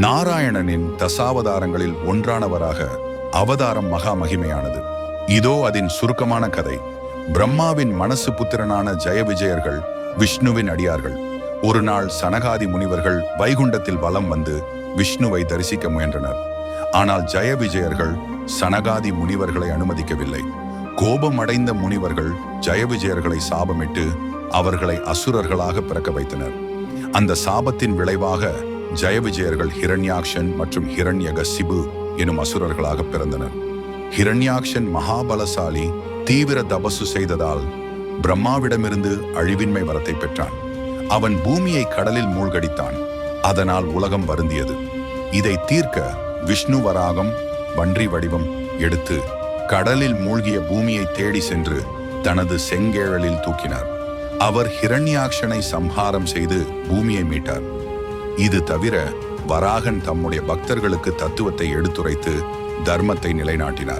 நாராயணனின் தசாவதாரங்களில் ஒன்றானவராக அவதாரம் மகா மகிமையானது. இதோ அதன் சுருக்கமான கதை. பிரம்மாவின் மனசு புத்திரனான ஜெய விஜயர்கள் விஷ்ணுவின் அடியார்கள். ஒரு நாள் சனகாதி முனிவர்கள் வைகுண்டத்தில் வலம் வந்து விஷ்ணுவை தரிசிக்க முயன்றனர். ஆனால் ஜெய விஜயர்கள் சனகாதி முனிவர்களை அனுமதிக்கவில்லை. கோபமடைந்த முனிவர்கள் ஜெய விஜயர்களை சாபமிட்டு அவர்களை அசுரர்களாக பிறக்க வைத்தனர். அந்த சாபத்தின் விளைவாக ஜெய விஜயர்கள் ஹிரண்யாக்ஷன் மற்றும் ஹிரண்யகசிபு எனும் அசுரர்களாக பிறந்தனர். ஹிரண்யாக்ஷன் மகாபலசாலி, தீவிர தபசு செய்ததால் பிரம்மாவிடமிருந்து அழிவின்மை வரத்தை பெற்றான். அவன் பூமியை கடலில் மூழ்கடித்தான். அதனால் உலகம் வருந்தியது. இதை தீர்க்க விஷ்ணு வராகம் வன்றி வடிவம் எடுத்து கடலில் மூழ்கிய பூமியை தேடி சென்று தனது செங்கேழலில் தூக்கினார். அவர் ஹிரண்யாக்ஷனை சம்ஹாரம் செய்து பூமியை மீட்டார். இது தவிர வராகன் தம்முடைய பக்தர்களுக்கு தத்துவத்தை எடுத்துரைத்து தர்மத்தை நிலைநாட்டினார்.